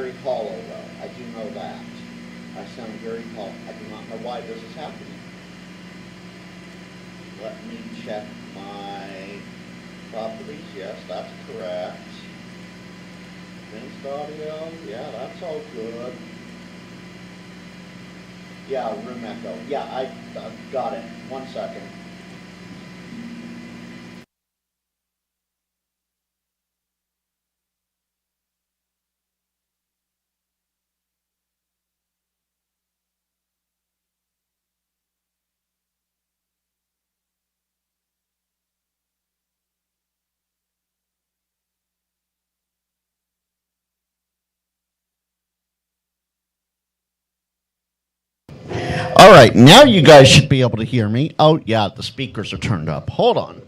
very hollow, though. I do know that. I sound very hollow. I do not know why this is happening. Let me check my properties. Yes, that's correct. Advanced audio. Yeah, that's all good. Yeah, room echo. Yeah, I got it. 1 second. All right, now you guys should be able to hear me. Oh, yeah, the speakers are turned up. Hold on.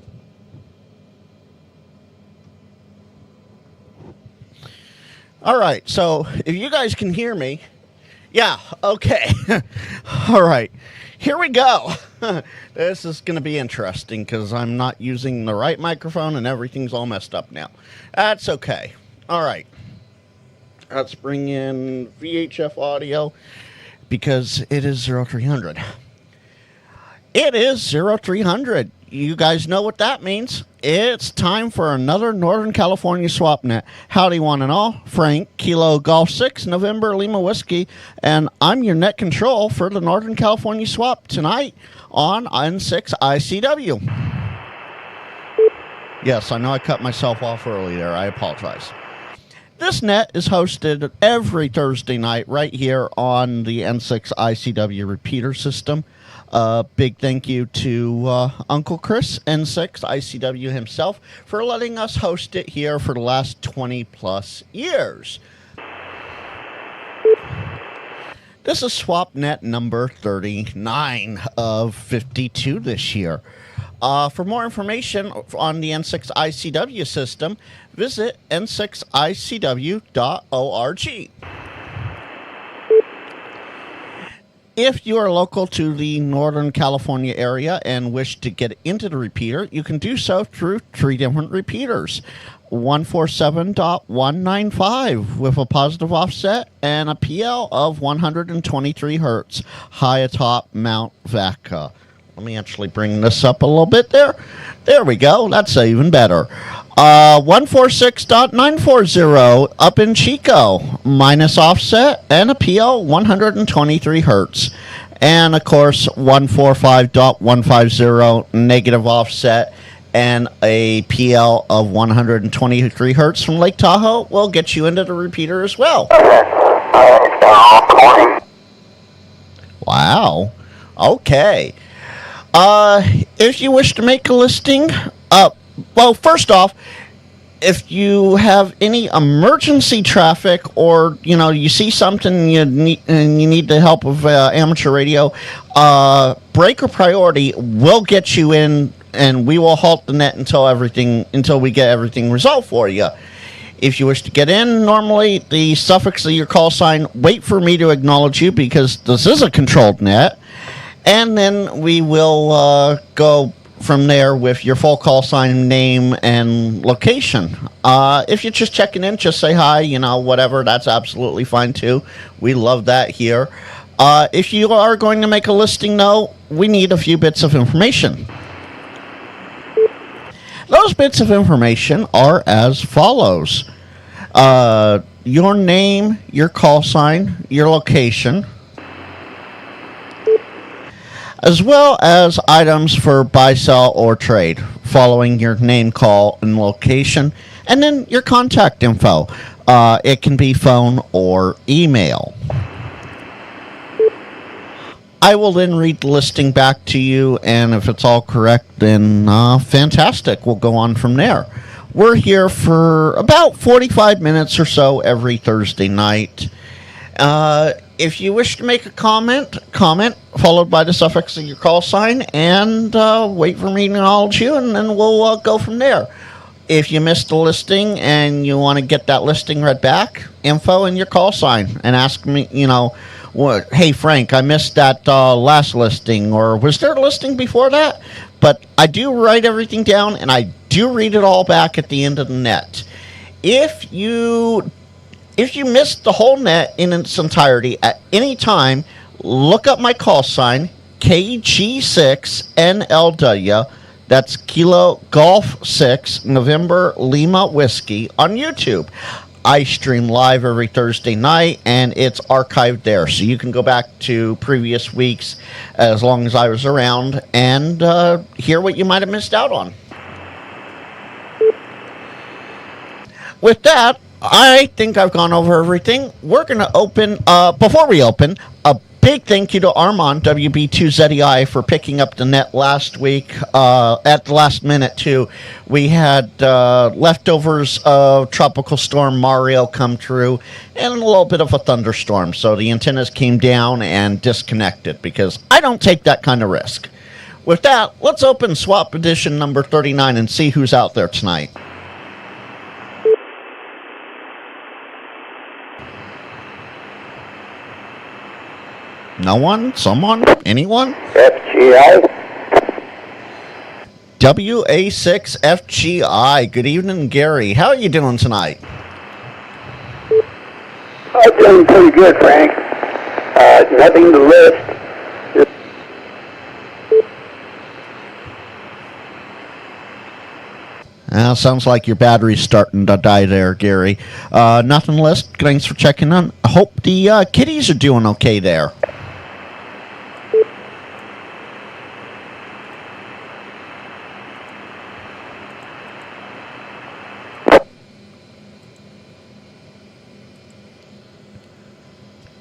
All right, so if you guys can hear me, yeah, okay. All right, here we go. This is going to be interesting because I'm not using the right microphone and everything's all messed up now. That's okay. All right, let's bring in VHF audio. Because it is 0300. It is 0300. You guys know what that means. It's time for another Northern California swap net. Howdy one and all. Frank, Kilo Golf 6, November Lima Whiskey, and I'm your net control for the Northern California swap tonight on N6ICW. Yes, I know I cut myself off early there. I apologize. This net is hosted every Thursday night right here on the N6ICW Repeater system. Big thank you to Uncle Chris, N6ICW himself, for letting us host it here for the last 20 plus years. This is SwapNet number 39 of 52 this year. For more information on the N6ICW system, visit n6icw.org. If you are local to the Northern California area and wish to get into the repeater, you can do so through 3 different repeaters. 147.195 with a positive offset and a PL of 123 hertz, high atop Mount Vaca. Let me actually bring this up a little bit there. There we go. That's even better. 146.940 up in Chico, minus offset and a PL 123 hertz. And, of course, 145.150 negative offset and a PL of 123 hertz from Lake Tahoe will get you into the repeater as well. Wow. Okay. If you wish to make a listing, well, first off, if you have any emergency traffic or, you see something you need the help of amateur radio, breaker priority will get you in, and we will halt the net until we get everything resolved for you. If you wish to get in, normally the suffix of your call sign, wait for me to acknowledge you because this is a controlled net. And then we will go from there with your full call sign, name, and location. If you're just checking in, just say hi, whatever. That's absolutely fine, too. We love that here. If you are going to make a listing, though, we need a few bits of information. Those bits of information are as follows. Your name, your call sign, your location, as well as items for buy, sell, or trade, following your name, call, and location, and then your contact info. It can be phone or email. I will then read the listing back to you, and if it's all correct, then fantastic. We'll go on from there. We're here for about 45 minutes or so every Thursday night. If you wish to make a comment, followed by the suffix of your call sign, and wait for me to acknowledge you, and then we'll go from there. If you missed the listing and you want to get that listing read back, info and your call sign, and ask me, hey, Frank, I missed that last listing, or was there a listing before that? But I do write everything down, and I do read it all back at the end of the net. If you if you missed the whole net in its entirety at any time, look up my call sign, KG6NLW. That's Kilo Golf 6 November Lima Whiskey on YouTube. I stream live every Thursday night, and it's archived there. So you can go back to previous weeks as long as I was around and hear what you might have missed out on. With that, I think I've gone over everything. We're going to open, before we open, a big thank you to Armand, WB2ZEI, for picking up the net last week at the last minute, too. We had leftovers of Tropical Storm Mario come through and a little bit of a thunderstorm. So the antennas came down and disconnected because I don't take that kind of risk. With that, let's open Swap Edition number 39 and see who's out there tonight. No one? Someone? Anyone? FGI. WA6FGI. Good evening, Gary. How are you doing tonight? I'm doing pretty good, Frank. Nothing to list. Sounds like your battery's starting to die there, Gary. Nothing list. Thanks for checking in. I hope the kitties are doing okay there.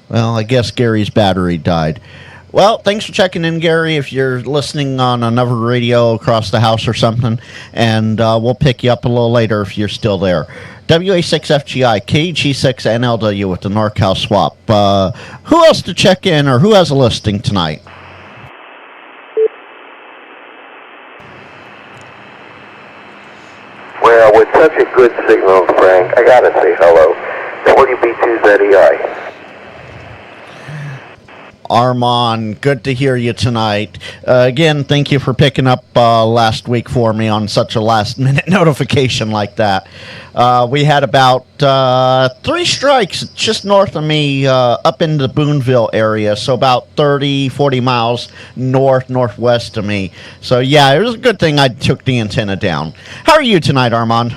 Well, I guess Gary's battery died. Well, thanks for checking in, Gary, if you're listening on another radio across the house or something, and we'll pick you up a little later if you're still there. WA6FGI, KG6NLW with the NorCal swap. Who else to check in, or who has a listing tonight? Well, with such a good signal, Frank, I gotta say hello. WB2ZEI. Armand, good to hear you tonight. Again, thank you for picking up last week for me on such a last-minute notification like that. We had about 3 strikes just north of me up in the Boonville area, so about 30, 40 miles northwest of me. So, yeah, it was a good thing I took the antenna down. How are you tonight, Armand?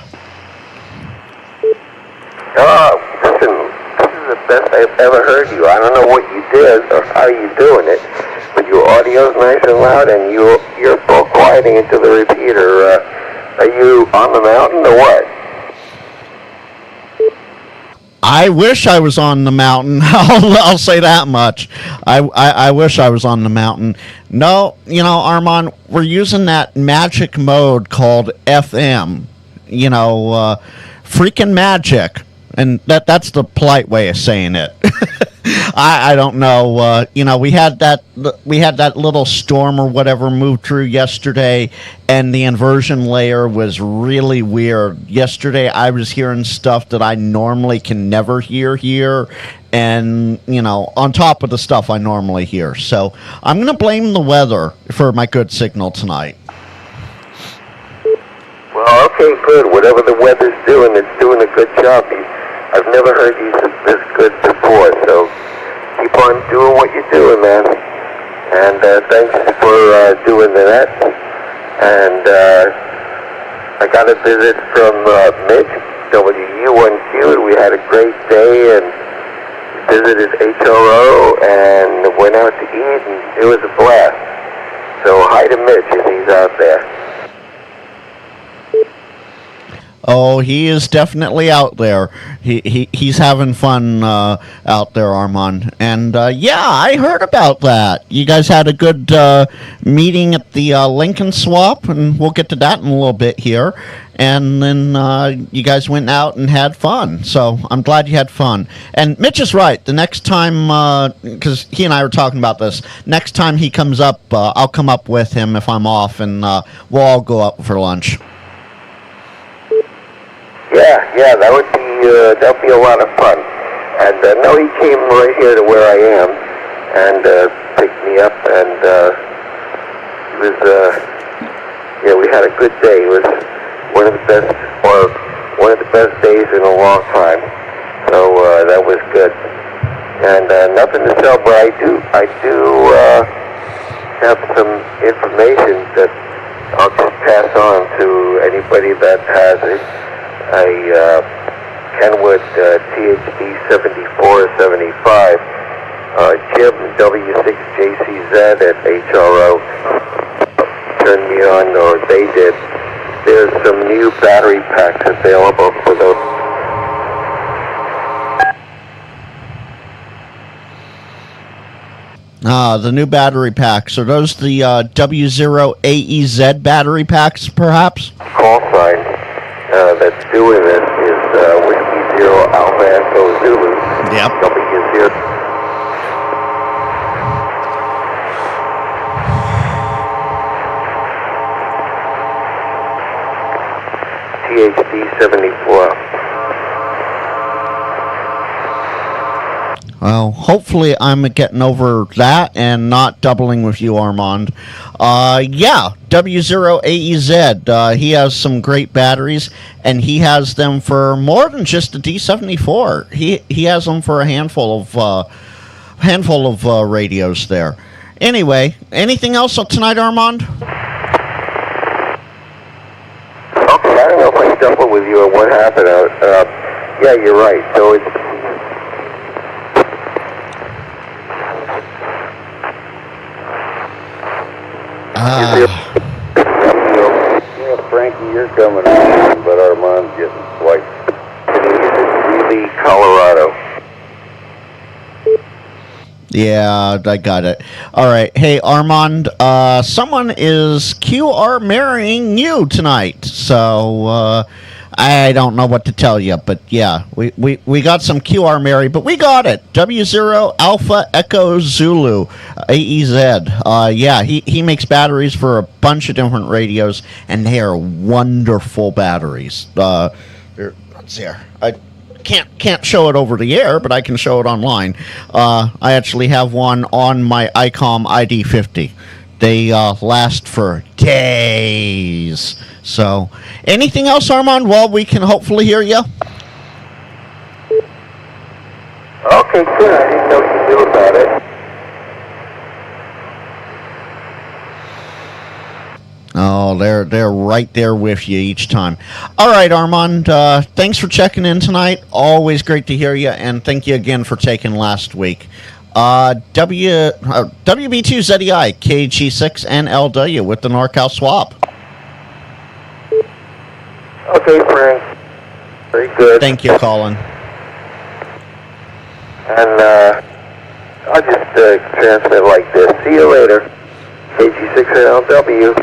Listen, this is the best I've ever heard you. I don't know what you did or how you're doing it, but your audio's nice and loud, and you're both quieting into the repeater. Are you on the mountain or what? I wish I was on the mountain. I'll say that much. I wish I was on the mountain. No, Armand, we're using that magic mode called FM. Freaking magic. And that's the polite way of saying it. I don't know. We had that little storm or whatever move through yesterday, and the inversion layer was really weird. Yesterday, I was hearing stuff that I normally can never hear here, and on top of the stuff I normally hear. So I'm gonna blame the weather for my good signal tonight. Well, okay, good. Whatever the weather's doing, it's doing a good job. I've never heard you this good before, so keep on doing what you're doing, man. And thanks for doing that. And I got a visit from Mitch, WU1Q. We had a great day and visited HRO and went out to eat, and it was a blast. So hi to Mitch if he's out there. Oh, he is definitely out there. He's having fun out there, Armand. And yeah, I heard about that. You guys had a good meeting at the Lincoln Swap, and we'll get to that in a little bit here. And then you guys went out and had fun. So I'm glad you had fun. And Mitch is right. The next time, because he and I were talking about this, next time he comes up, I'll come up with him if I'm off, and we'll all go up for lunch. Yeah, that would be a lot of fun. And no, he came right here to where I am and picked me up, and it was we had a good day. It was one of the best days in a long time. So that was good. And nothing to sell, but I do have some information that I'll just pass on to anybody that has a Kenwood THD 7475. Jim W6JCZ at HRO turned me on, or they did. There's some new battery packs available for those. The new battery packs. Are those the W0AEZ battery packs, perhaps? Call sign that's doing this is Whiskey Zero Alpha Echo Zulu. Yep. W0. THD 74. Well, hopefully I'm getting over that and not doubling with you, Armand. Yeah, W0AEZ. He has some great batteries, and he has them for more than just the D74. He has them for a handful of radios there. Anyway, anything else tonight, Armand? Okay, I don't know if I stumbled with you or what happened. Yeah, you're right. So it's Frankie, you're coming in, but Armand's getting swiped. It's really Colorado. Yeah, I got it. All right. Hey, Armand, someone is QR marrying you tonight. So, I don't know what to tell you, but yeah, we got some QR marry, but we got it. W0 Alpha Echo Zulu AEZ. Yeah, he makes batteries for a bunch of different radios, and they are wonderful batteries. Let's see here. I can't show it over the air, but I can show it online. I actually have one on my ICOM ID50. They last for days. So, anything else, Armand, while we can hopefully hear you? Okay, good. I didn't know what you knew about it. Oh, they're right there with you each time. All right, Armand, thanks for checking in tonight. Always great to hear you, and thank you again for taking last week. WB2ZEI, KG6NLW with the NorCal swap. Okay, Frank. Very good. Thank you, Colin. And I'll just transmit like this. See you later. KG6NLW.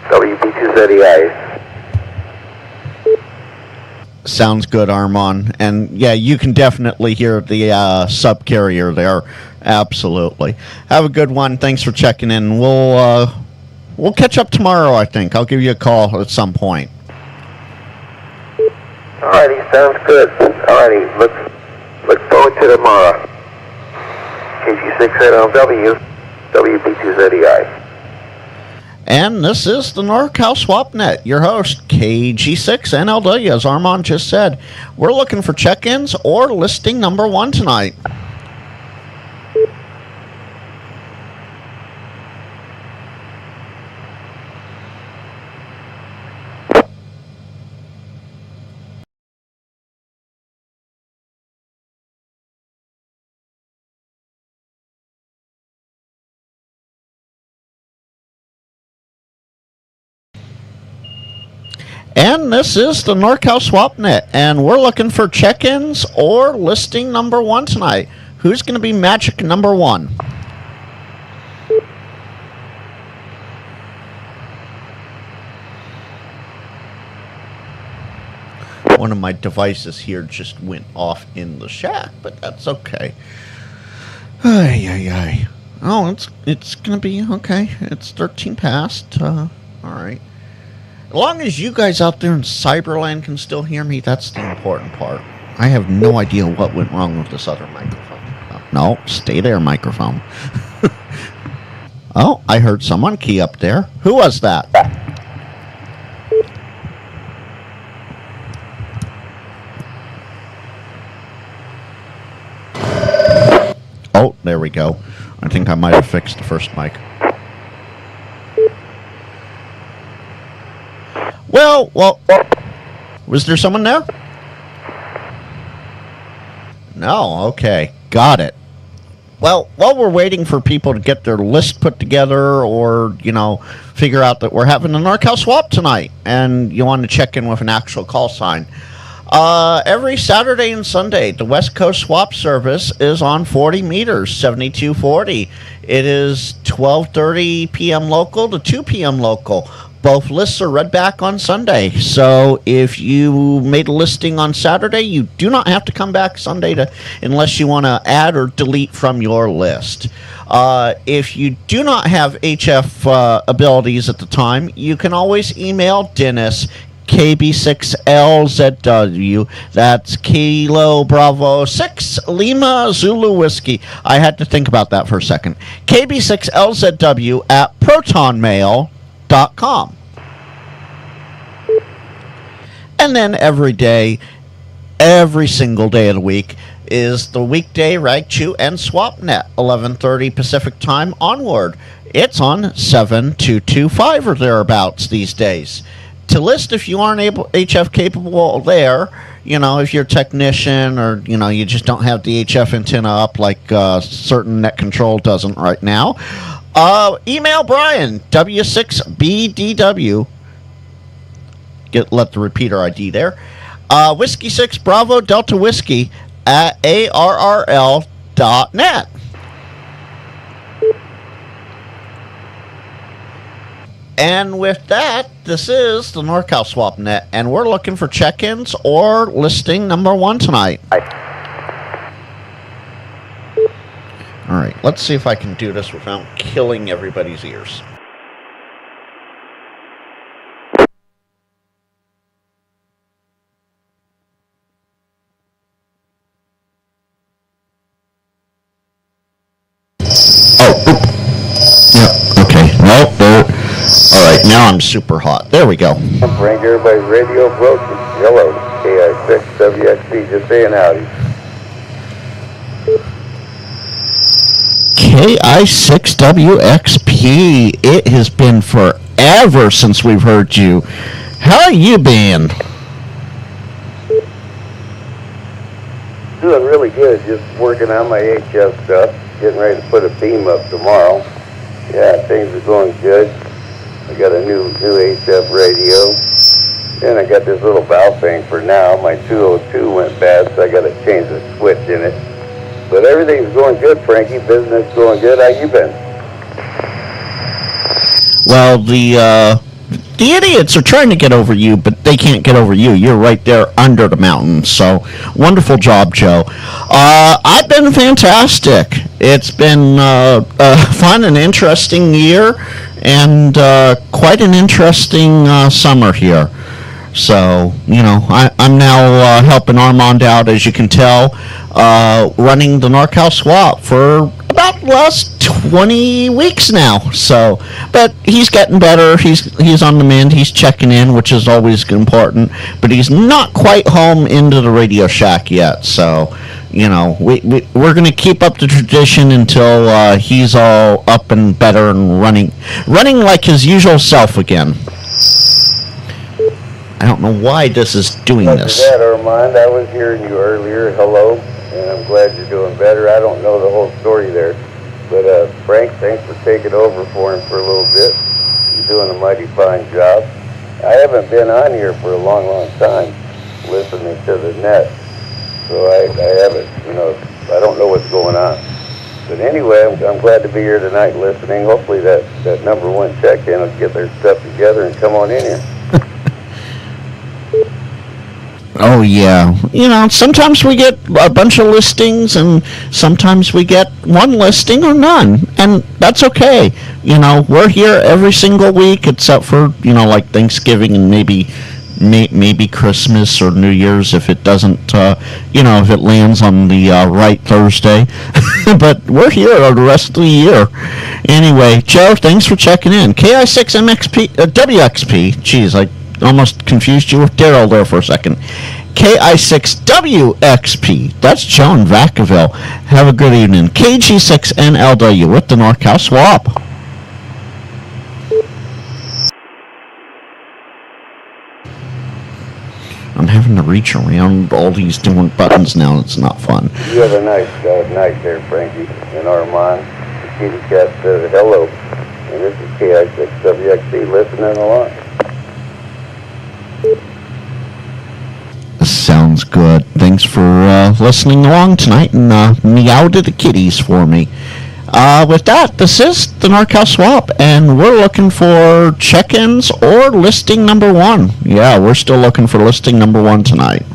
WB2ZEI. Sounds good, Armand. And yeah, you can definitely hear the subcarrier there. Absolutely. Have a good one. Thanks for checking in. We'll catch up tomorrow, I think. I'll give you a call at some point. Alrighty, sounds good. Alrighty, look forward to tomorrow. KG6NLW, WB2ZEI. And this is the NorCal SwapNet, your host, KG6NLW, as Armand just said. We're looking for check-ins or listing number 1 tonight. And this is the NorCal SwapNet, and we're looking for check-ins or listing number 1 tonight. Who's going to be magic number 1? One of my devices here just went off in the shack, but that's okay. Ay, ay, ay. Oh, it's going to be okay. It's 13 past. All right. As long as you guys out there in Cyberland can still hear me, that's the important part. I have no idea what went wrong with this other microphone. No, stay there, microphone. Oh, I heard someone key up there. Who was that? Oh, there we go. I think I might have fixed the first mic. Well, was there someone there? No, okay, got it. Well, while we're waiting for people to get their list put together or, figure out that we're having a NorCal swap tonight and you want to check in with an actual call sign, every Saturday and Sunday, the West Coast swap service is on 40 meters, 7240. It is 12:30 p.m. local to 2 p.m. local. Both lists are read back on Sunday. So if you made a listing on Saturday, you do not have to come back Sunday unless you want to add or delete from your list. If you do not have HF abilities at the time, you can always email Dennis, KB6LZW, that's Kilo Bravo 6 Lima Zulu Whiskey. I had to think about that for a second. KB6LZW at protonmail.com. And then every single day of the week is the weekday Rag Chew and SwapNet, 11:30 Pacific time onward. It's on 7225 or thereabouts these days. To list if you aren't HF capable there, if you're a technician or, you just don't have the HF antenna up like certain net control doesn't right now, email Brian, W6BDW. Let the repeater ID there. Whiskey 6 Bravo Delta Whiskey at ARRL.net. And with that, this is the NorCal SwapNet, and we're looking for check-ins or listing number 1 tonight. All right, let's see if I can do this without killing everybody's ears. Now I'm super hot. There we go. Frank, everybody's radio broken. Hello, N6ICW just saying howdy. N6ICW It has been forever since we've heard you. How are you been? Doing really good. Just working on my HF stuff. Getting ready to put a beam up tomorrow. Yeah, things are going good. I got a new HF radio, and I got this little valve thing for now. My 202 went bad, so I got to change the switch in it. But everything's going good, Frankie. Business going good. How you been? Well, the idiots are trying to get over you, but they can't get over you. You're right there under the mountain. So, wonderful job, Joe. I've been fantastic. It's been fun and interesting year. And quite an interesting summer here. So, I'm now helping Armand out, as you can tell, running the NorCal Swap for about the last 20 weeks now. So, but he's getting better. He's on the mend. He's checking in, which is always important. But he's not quite home into the Radio Shack yet. So, we're going to keep up the tradition until he's all up and better and running like his usual self again. I don't know why this is doing this. After that, Armand, I was hearing you earlier. Hello, and I'm glad you're doing better. I don't know the whole story there, but Frank, thanks for taking over for him for a little bit. You're doing a mighty fine job. I haven't been on here for a long, long time listening to the net. So I haven't, I don't know what's going on. But anyway, I'm glad to be here tonight listening. Hopefully that number 1 check-in will get their stuff together and come on in here. Oh, yeah. Sometimes we get a bunch of listings, and sometimes we get one listing or none. And that's okay. We're here every single week except for, like Thanksgiving and maybe Christmas or New Year's if it doesn't, if it lands on the right Thursday. But we're here the rest of the year. Anyway, Joe, thanks for checking in. KI6MXP, WXP, geez, I almost confused you with Daryl there for a second. N6ICW That's Joe in Vacaville. Have a good evening. KG6NLW with the NorCal Swap. I'm having to reach around all these different buttons now, and it's not fun. You have a nice night there, Frankie, and Armand. Kitty Cat says hello. And this is KI6WXC listening along. Sounds good. Thanks for listening along tonight and meow to the kitties for me. With that, this is the NorCal Swap, and we're looking for check-ins or listing number 1. Yeah, we're still looking for listing number 1 tonight.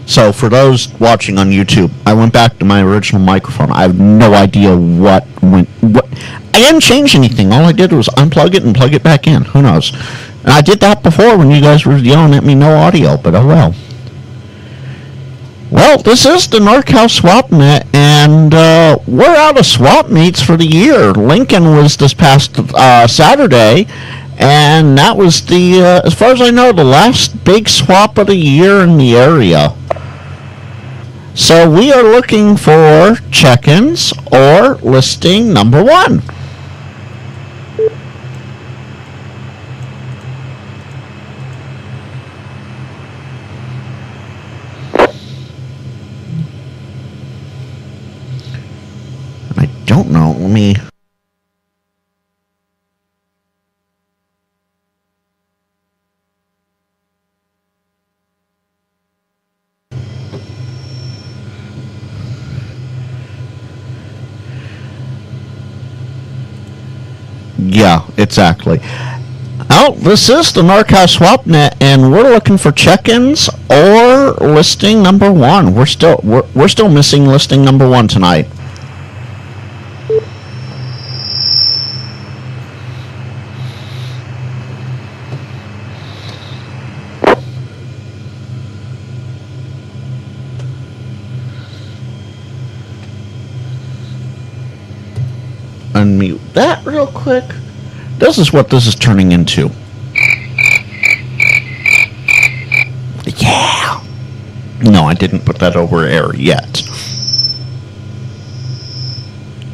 So for those watching on YouTube, I went back to my original microphone. I have no idea what. I didn't change anything. All I did was unplug it and plug it back in. Who knows? And I did that before when you guys were yelling at me no audio, but oh well. Well, this is the NorCal SwapNet, and we're out of swap meets for the year. Lincoln was this past Saturday, and that was the, as far as I know, the last big swap of the year in the area. So we are looking for check-ins or listing number 1. I don't know. Let me... Yeah, exactly. Oh, this is the NorCal SwapNet, and we're looking for check-ins or listing number 1. We're still missing listing number 1 tonight. Unmute that real quick. This is what this is turning into. Yeah. No, I didn't put that over air yet.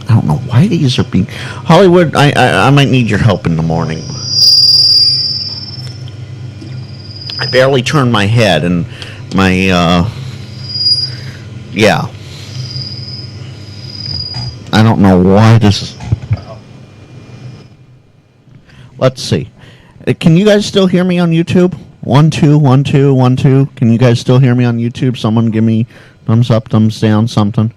I don't know why these are being... Hollywood, I might need your help in the morning. I barely turned my head and my, yeah. I don't know why this is... Let's see. Can you guys still hear me on YouTube? 1 2 1 2 1 2. Can you guys still hear me on YouTube? Someone give me thumbs up, thumbs down, something.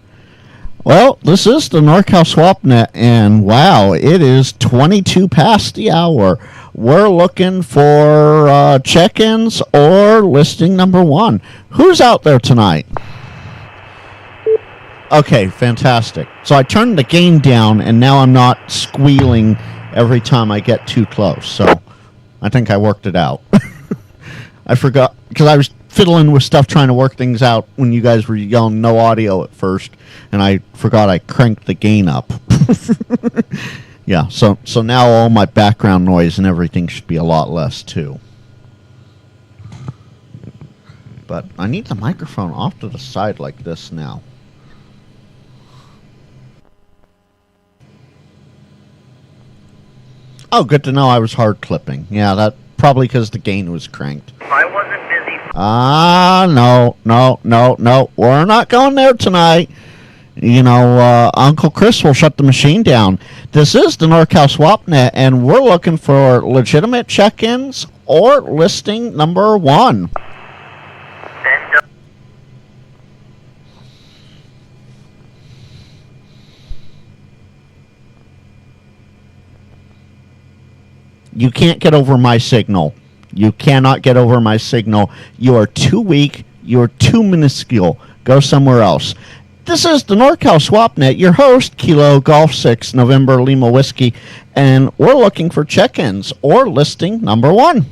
Well, this is the NorCal SwapNet, and wow, it is 22 past the hour. We're looking for check-ins or listing number 1. Who's out there tonight? Okay, fantastic. So I turned the gain down, and now I'm not squealing every time I get too close. So I think I worked it out. I forgot, because I was fiddling with stuff trying to work things out when you guys were yelling no audio at first, and I forgot I cranked the gain up. Yeah, so now all my background noise and everything should be a lot less too. But I need the microphone off to the side like this now. Oh, good to know I was hard clipping. Yeah, that probably because the gain was cranked. I wasn't busy. No. We're not going there tonight. You know, Uncle Chris will shut the machine down. This is the NorCal SwapNet, and we're looking for legitimate check-ins or listing number 1. You can't get over my signal. You cannot get over my signal. You are too weak. You are too minuscule. Go somewhere else. This is the NorCal SwapNet, your host, Kilo Golf 6, November Lima Whiskey, and we're looking for check-ins or listing number 1.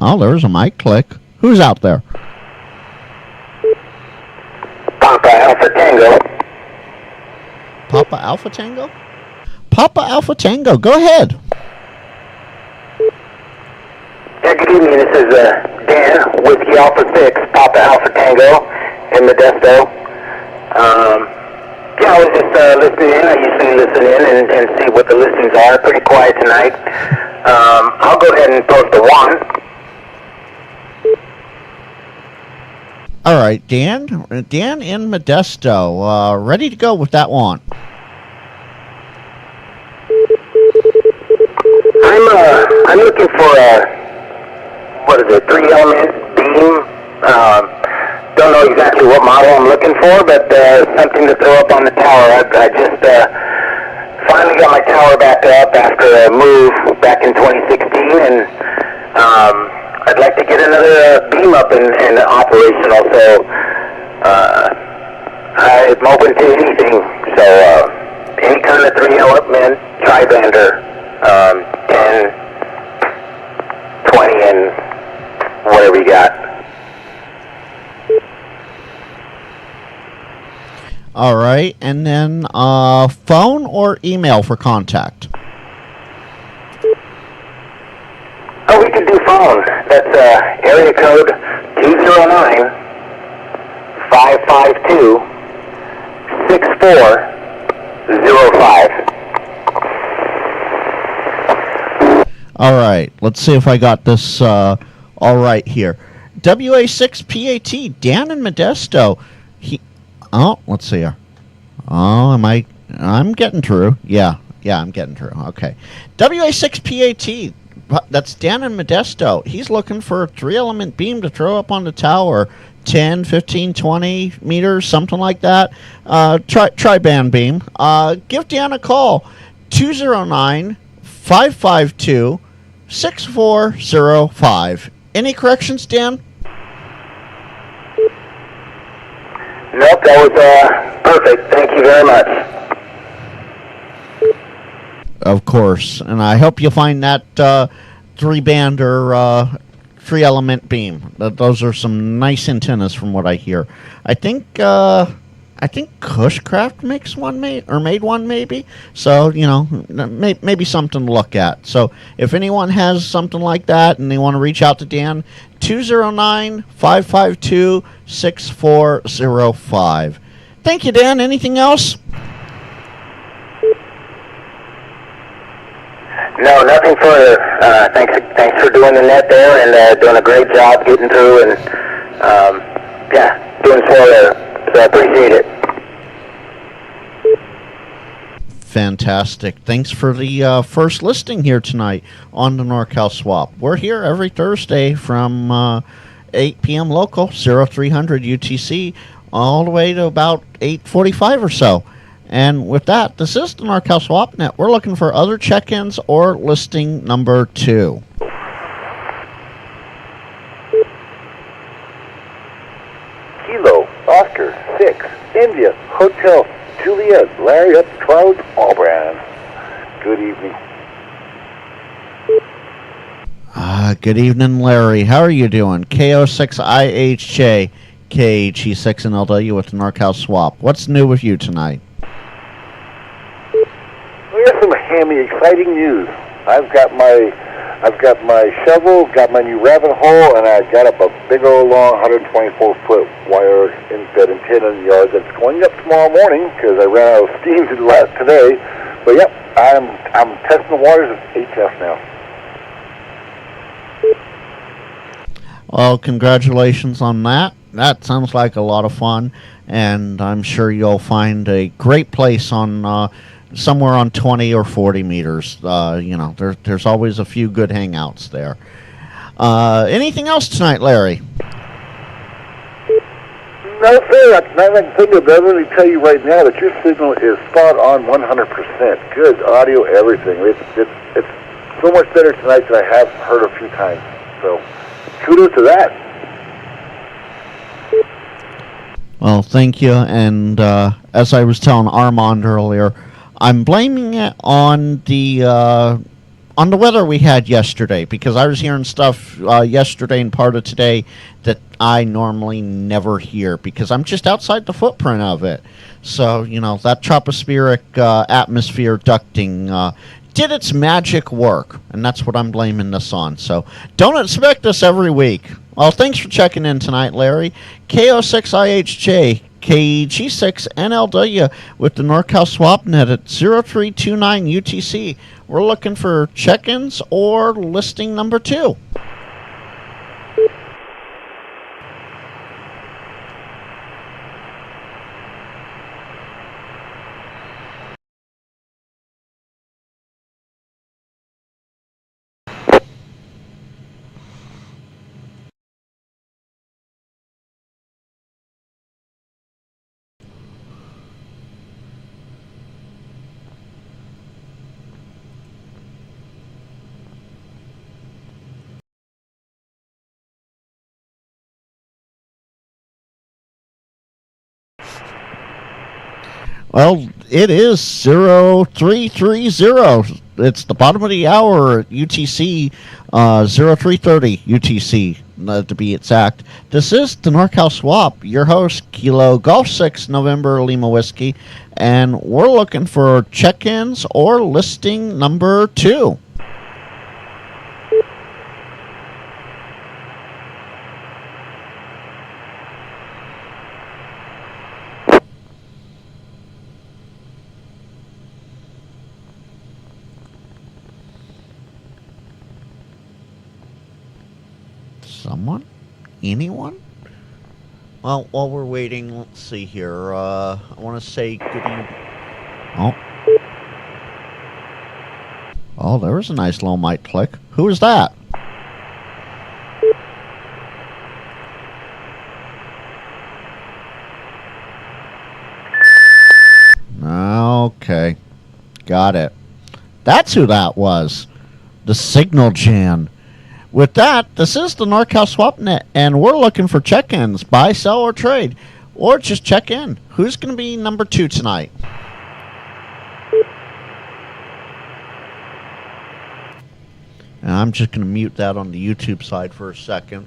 Oh, there's a mic click. Who's out there? Papa Alpha Tango. Papa Alpha Tango? Papa Alpha Tango, go ahead. Yeah, good evening. This is Dan, Whiskey Alpha 6, Papa Alpha Tango in Modesto. Yeah, I was just listening in. I usually listen in and see what the listings are. Pretty quiet tonight. I'll go ahead and post a 1. All right, Dan in Modesto, ready to go with that one. I'm looking for a 3-element beam. Don't know exactly what model I'm looking for, but something to throw up on the tower. I just finally got my tower back up after a move back in 2016, and I'd like to get another beam up and operational. So I'm open to anything. So any kind of 3-element tri-bander, 10, 20, and whatever you got. All right, and then phone or email for contact? Oh, we can do phone. That's area code 209-552-6405. All right, let's see if I got this all right here. WA6PAT, Dan in Modesto. Let's see here. Oh, I'm getting through. Yeah, I'm getting through. Okay. WA6PAT, that's Dan in Modesto. He's looking for a 3-element beam to throw up on the tower. 10, 15, 20 meters, something like that. Tri-band beam. Give Dan a call. 209-552-6405. Any corrections, Dan? Nope, that was perfect. Thank you very much. Of course. And I hope you find that 3-band or 3-element beam. Those are some nice antennas from what I hear. I think Cushcraft makes one, made one maybe. So, maybe something to look at. So if anyone has something like that and they want to reach out to Dan, 209-552-6405. Thank you, Dan. Anything else? No, nothing further. Thanks for doing the net there and doing a great job getting through and doing so there. So I appreciate it. Fantastic. Thanks for the first listing here tonight on the NorCal Swap. We're here every Thursday from 8 p.m. local, 0300 UTC, all the way to about 8:45 or so. And with that, this is the NorCal Swap Net. We're looking for other check-ins or listing number 2. Kilo, Oscar, 6, India, Hotel, Juliet, Larry up Cloud, Albran. Good evening. Good evening, Larry. How are you doing? KO6IHJ, KHE6 and LW with the NorCal Swap. What's new with you tonight? We have some hammy, exciting news. I've got my shovel, got my new rabbit hole, and I got up a big old long 124-foot wire fed antenna in the yard that's going up tomorrow morning because I ran out of steam today. But yep, I'm testing the waters of HF now. Well, congratulations on that. That sounds like a lot of fun, and I'm sure you'll find a great place on somewhere on 20 or 40 meters. There's always a few good hangouts there. Anything else tonight, Larry? No, sir. That's not I can think of. But let me tell you right now that your signal is spot on 100%. Good audio, everything. It's so much better tonight than I have heard a few times. So, kudos to that. Well, thank you. And as I was telling Armand earlier, I'm blaming it on the on the weather we had yesterday, because I was hearing stuff yesterday and part of today that I normally never hear because I'm just outside the footprint of it. So, that tropospheric atmosphere ducting did its magic work, and that's what I'm blaming this on. So don't expect this every week. Well, thanks for checking in tonight, Larry. KO6IHJ, KG6NLW with the NorCal SwapNet at 0329 UTC. We're looking for check-ins or listing number 2. Well, it is 0330. It's the bottom of the hour at UTC, 0330 UTC, to be exact. This is the NorCal Swap, your host, Kilo Golf 6 November Lima Whiskey, and we're looking for check-ins or listing number 2. Someone? Anyone? Well, while we're waiting, let's see here. I want to say good evening. Oh, there was a nice little mic click. Who is that? Okay. Got it. That's who that was. The Signal Jan. With that, this is the NorCal SwapNet, and we're looking for check-ins, buy, sell, or trade, or just check in. Who's going to be number 2 tonight? And I'm just going to mute that on the YouTube side for a second.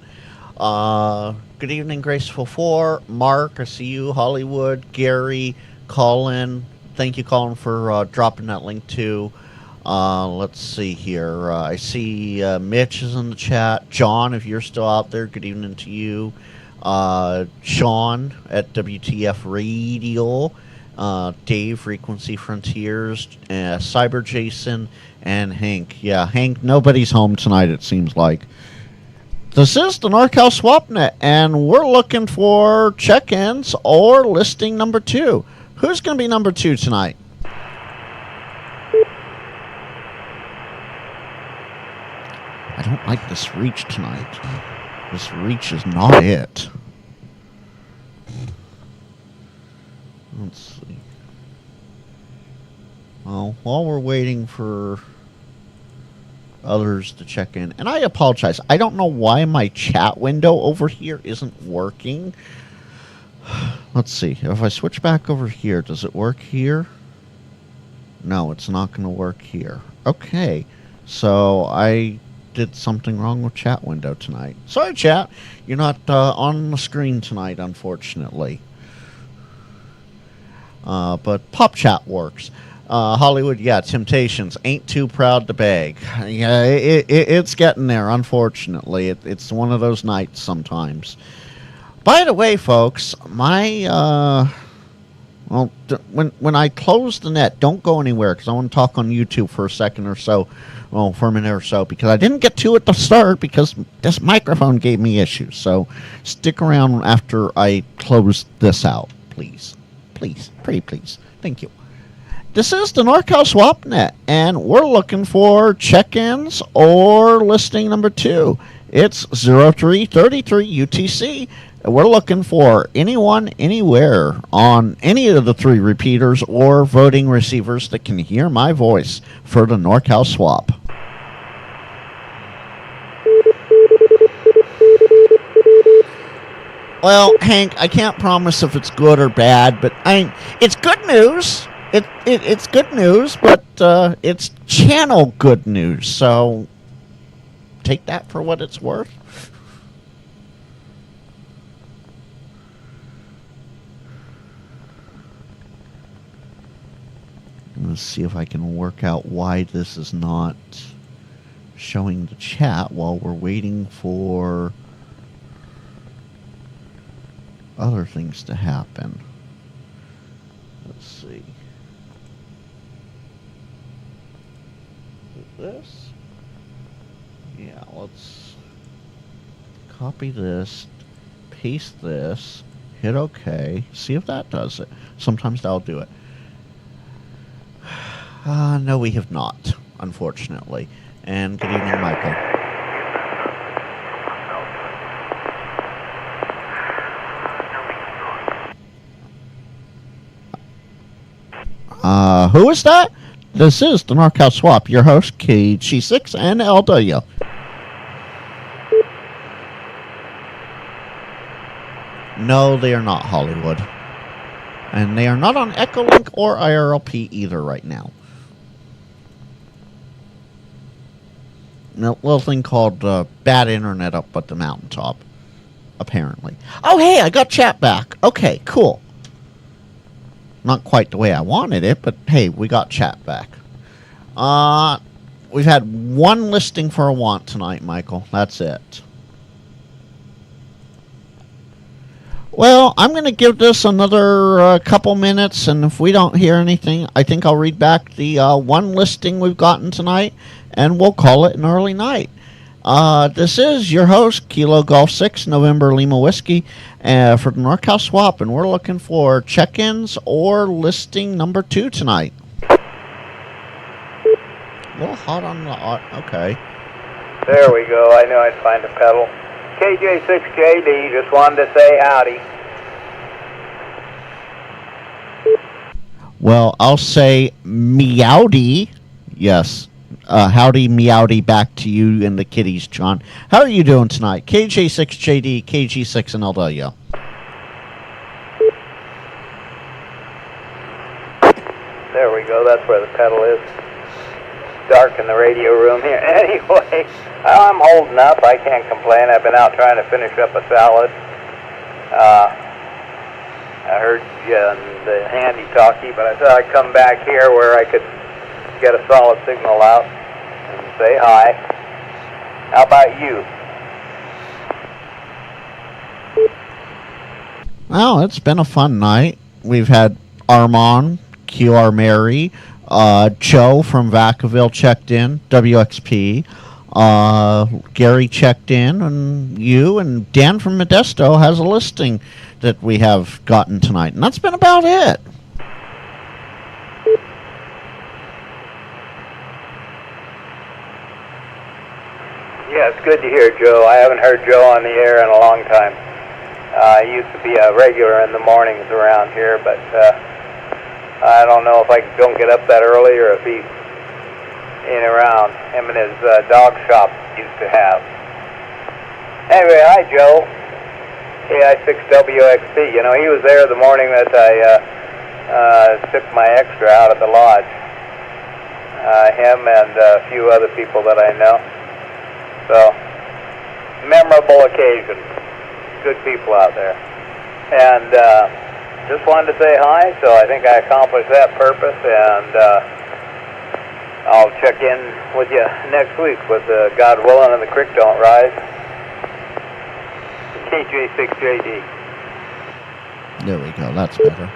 Good evening, Graceful 4, Mark, I see you, Hollywood, Gary, Colin. Thank you, Colin, for dropping that link too. Let's see here. I see Mitch is in the chat. John, if you're still out there, good evening to you. Sean at WTF Radio. Dave, Frequency Frontiers. Cyber Jason and Hank. Yeah, Hank, nobody's home tonight, it seems like. This is the NorCal SwapNet, and we're looking for check-ins or listing number 2. Who's going to be number 2 tonight? I don't like this reach tonight. This reach is not it. Let's see. Well, while we're waiting for others to check in, and I apologize, I don't know why my chat window over here isn't working. Let's see. If I switch back over here, does it work here? No, it's not going to work here. Okay. So I did something wrong with chat window tonight. Sorry, chat. You're not on the screen tonight, unfortunately. But pop chat works. Hollywood, yeah, Temptations ain't too proud to beg. Yeah, it's getting there, unfortunately. It's one of those nights sometimes. By the way, folks, my when I close the net, don't go anywhere because I want to talk on YouTube for a second or so. Well, for a minute or so, because I didn't get to it to start because this microphone gave me issues. So stick around after I close this out, please. Please. Pretty please. Thank you. This is the NorCal SwapNet, and we're looking for check-ins or listing number 2. It's 0333 UTC. We're looking for anyone, anywhere on any of the 3 repeaters or voting receivers that can hear my voice for the NorCal Swap. Well, Hank, I can't promise if it's good or bad, but it's good news. It's good news, but it's channel good news. So take that for what it's worth. Let's see if I can work out why this is not showing the chat while we're waiting for other things to happen. Let's see. This? Yeah, let's copy this, paste this, hit OK, see if that does it. Sometimes that'll do it. No, we have not, unfortunately. And good evening, Michael. Who is that? This is the NorCal Swap, your host, KG6 and LW. No, they are not Hollywood. And they are not on Echolink or IRLP either right now. A little thing called bad internet up at the mountaintop, apparently. Oh, hey, I got chat back. Okay, cool. Not quite the way I wanted it, but hey, we got chat back. We've had one listing for a want tonight, Michael. That's it. Well, I'm going to give this another couple minutes, and if we don't hear anything, I think I'll read back the one listing we've gotten tonight, and we'll call it an early night. This is your host, Kilo Golf 6, November Lima Whiskey, for the NorCal Swap, and we're looking for check-ins or listing number 2 tonight. A little hot on the... Okay. There we go. I knew I'd find a pedal. KJ6JD, just wanted to say howdy. Well, I'll say meowdy. Yes. Howdy, meowdy, back to you and the kitties, John. How are you doing tonight? KJ6JD, KG6, and LW. There we go. That's where the pedal is. Dark in the radio room here. Anyway, I'm holding up. I can't complain. I've been out trying to finish up a salad. I heard you on the handy-talkie, but I thought I'd come back here where I could get a solid signal out and say hi. How about you? Well, it's been a fun night. We've had Armand, QR Mary, Joe from Vacaville checked in, WXP, Gary checked in, and you, and Dan from Modesto has a listing that we have gotten tonight, and that's been about it. Yeah, it's good to hear Joe. I haven't heard Joe on the air in a long time. He used to be a regular in the mornings around here, but I don't know if I don't get up that early or if he's in around. Him and his dog shop used to have. Anyway, hi Joe. N6ICW. You know, he was there the morning that I took my extra out of the lodge. Him and a few other people that I know. So, memorable occasion. Good people out there. And just wanted to say hi, so I think I accomplished that purpose, and I'll check in with you next week with God willing and the creek don't rise. KJ6JD. There we go. That's better.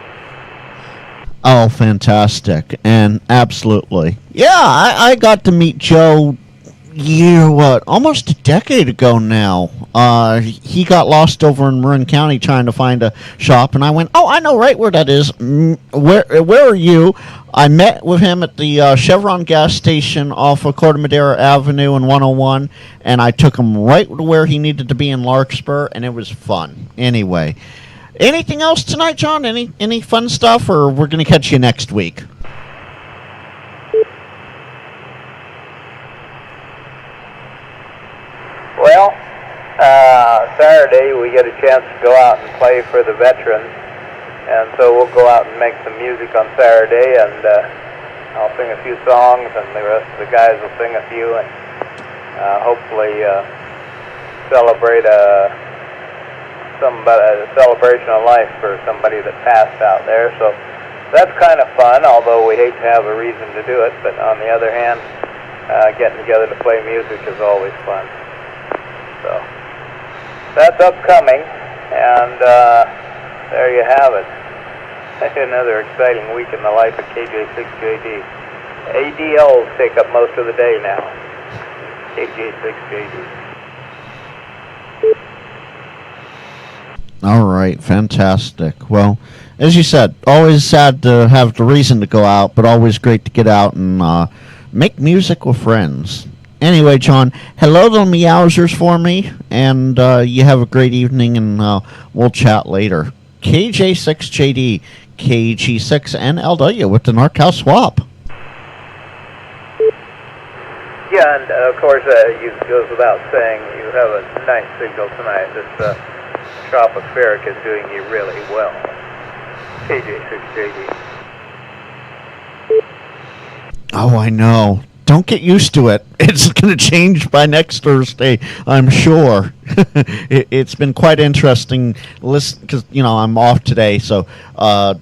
Oh, fantastic. And absolutely. Yeah, I got to meet Joe almost a decade ago now. He got lost over in Marin County trying to find a shop, and I went, oh, I know right where that is. Where are you? I met with him at the Chevron gas station off of Corte Madera Avenue and 101, and I took him right to where he needed to be in Larkspur, and it was fun. Anyway, anything else tonight, John? Any fun stuff, or we're going to catch you next week? Well, Saturday we get a chance to go out and play for the veterans And so we'll go out and make some music on Saturday, and I'll sing a few songs, and the rest of the guys will sing a few, and hopefully celebrate a celebration of life for somebody that passed out there. So that's kind of fun, although we hate to have a reason to do it. But on the other hand, getting together to play music is always fun. So that's upcoming, and there you have it. Another exciting week in the life of KJ6JD. ADLs take up most of the day now. KJ6JD. All right, fantastic. Well, as you said, always sad to have the reason to go out, but always great to get out and make music with friends. Anyway, John, hello to the Meowsers for me, and you have a great evening, and we'll chat later. KJ6JD, KG6NLW with the NorCal Swap. Yeah, and of course, it goes without saying, you have a nice signal tonight. This tropospheric is doing you really well. KJ6JD. Oh, I know. Don't get used to it. It's going to change by next Thursday, I'm sure. It's been quite interesting, because, I'm off today, so,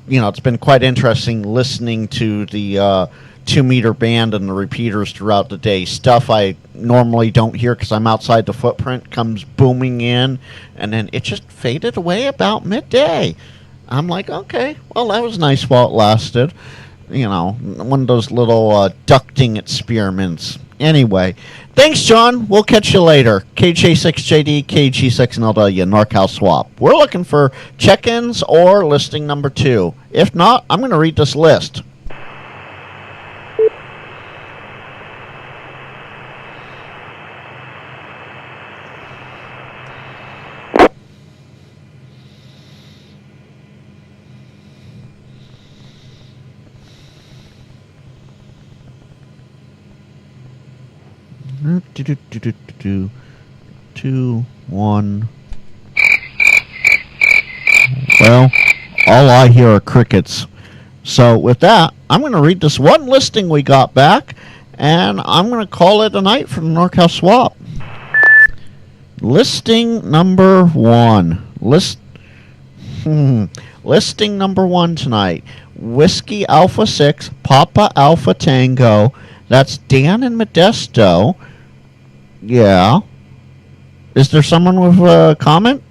it's been quite interesting listening to the 2-meter band and the repeaters throughout the day. Stuff I normally don't hear because I'm outside the footprint comes booming in, and then it just faded away about midday. I'm like, okay, well, that was nice while it lasted. One of those little ducting experiments. Anyway, thanks, John. We'll catch you later. KJ6JD, KG6NLW, NorCal Swap. We're looking for check-ins or listing number 2. If not, I'm going to read this list. Two, one. Well, all I hear are crickets. So with that, I'm going to read this one listing we got back, and I'm going to call it a night for the NorCal Swap. Listing number 1. Listing number 1 tonight. Whiskey Alpha 6, Papa Alpha Tango. That's Dan in Modesto. Yeah. Is there someone with a comment?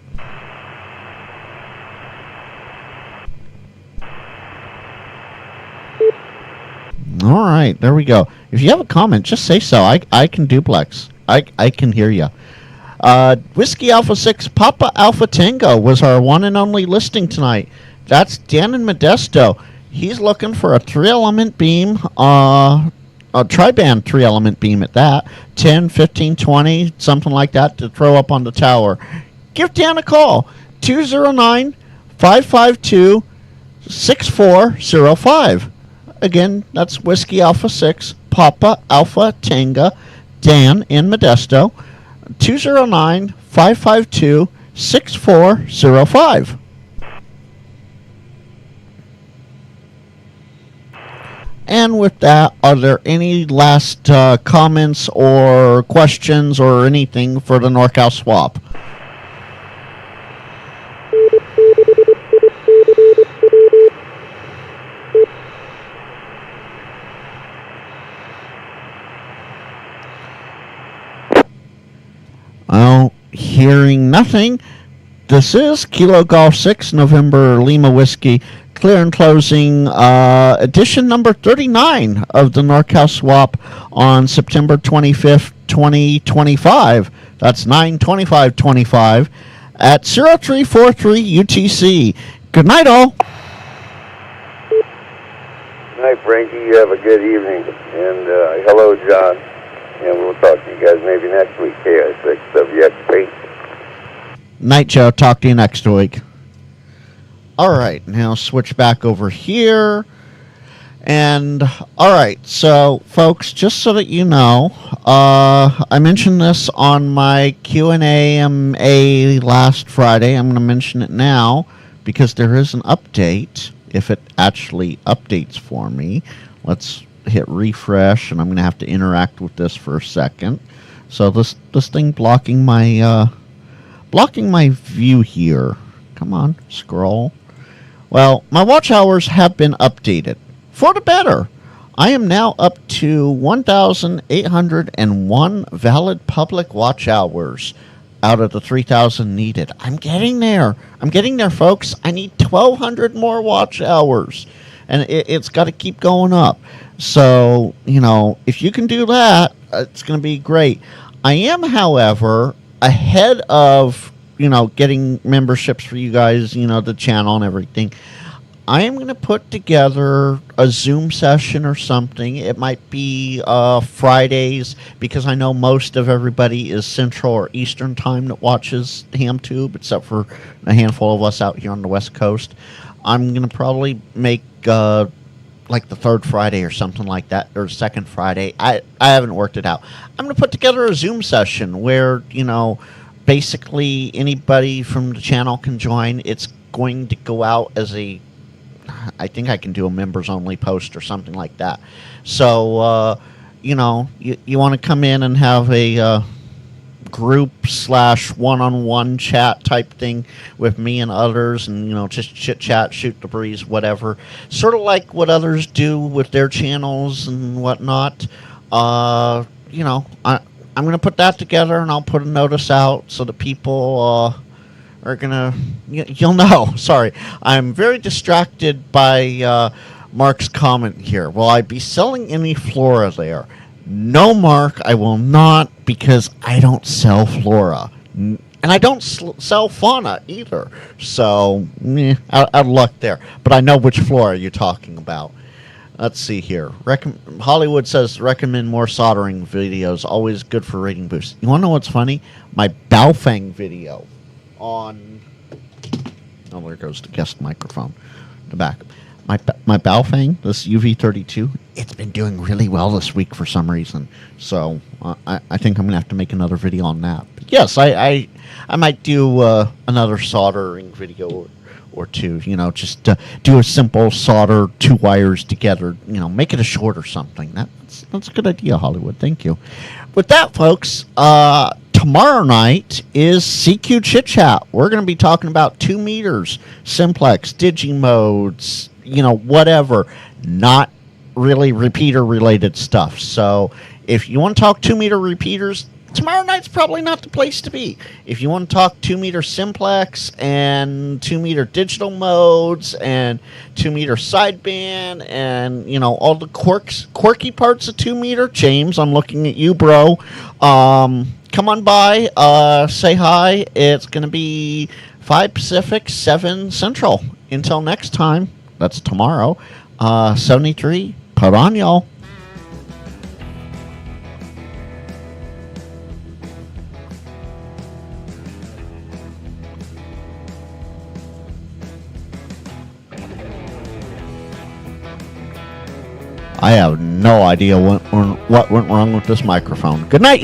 All right, there we go. If you have a comment, just say so. I can duplex. I can hear you. Whiskey Alpha 6, Papa Alpha Tango was our one and only listing tonight. That's Dan in Modesto. He's looking for a 3-element beam, a tri-band 3-element beam at that, 10, 15, 20, something like that to throw up on the tower. Give Dan a call, 209-552-6405. Again, that's Whiskey Alpha 6, Papa Alpha Tango, Dan in Modesto, 209-552-6405. And with that, are there any last comments or questions or anything for the NorCal Swap? Well, hearing nothing, this is Kilo Golf 6, November Lima Whiskey, clear and closing edition number 39 of the NorCal Swap on September 25th, 2025. That's 9/25/25 at 0343 UTC. Good night, all. Good night, Frankie. You have a good evening. And hello, John. And we'll talk to you guys maybe next week. N6ICW. Night, Joe. Talk to you next week. All right, now switch back over here. And, all right, so, folks, just so that you know, I mentioned this on my Q&A last Friday. I'm going to mention it now because there is an update. If it actually updates for me, let's hit refresh, and I'm going to have to interact with this for a second. So this thing blocking my view here. Come on, scroll. Well, my watch hours have been updated for the better. I am now up to 1,801 valid public watch hours out of the 3,000 needed. I'm getting there. I'm getting there, folks. I need 1,200 more watch hours, and it's got to keep going up. So, if you can do that, it's going to be great. I am, however, ahead of, getting memberships for you guys, the channel and everything. I am going to put together a Zoom session or something. It might be Fridays, because I know most of everybody is Central or Eastern time that watches HamTube, except for a handful of us out here on the West Coast. I'm going to probably make like the third Friday or something like that, or second Friday. I haven't worked it out. I'm going to put together a Zoom session where, basically anybody from the channel can join. It's going to go out as I think I can do a members only post or something like that. So, you want to come in and have a group / one-on-one chat type thing with me and others, and, just chit chat, shoot the breeze, whatever. Sort of like what others do with their channels and whatnot. I'm going to put that together, and I'll put a notice out so that people are gonna, you'll know. Sorry, I'm very distracted by Mark's comment here. Will I be selling any flora there? No, Mark, I will not, because I don't sell flora, and I don't sell fauna either. So, out of luck there. But I know which flora you're talking about. Let's see here. Hollywood says recommend more soldering videos. Always good for rating boosts. You want to know what's funny? My Baofeng video on, there goes the guest microphone in the back. My Baofeng, this UV32, it's been doing really well this week for some reason. So I think I'm gonna have to make another video on that. But yes, I might do another soldering video or two. Just do a simple solder 2 wires together. Make it a short or something. That's a good idea, Hollywood. Thank you. With that, folks, tomorrow night is CQ Chit Chat. We're going to be talking about 2 meters, simplex, digi modes, whatever. Not really repeater related stuff. So if you want to talk 2 meter repeaters, tomorrow night's probably not the place to be. If you want to talk 2 meter simplex and 2 meter digital modes and 2 meter sideband and all the quirky parts of 2 meter, James, I'm looking at you, bro. Come on by, say hi. It's going to be 5 Pacific, 7 Central. Until next time, that's tomorrow. 73, put on, y'all. I have no idea what went wrong with this microphone. Good night.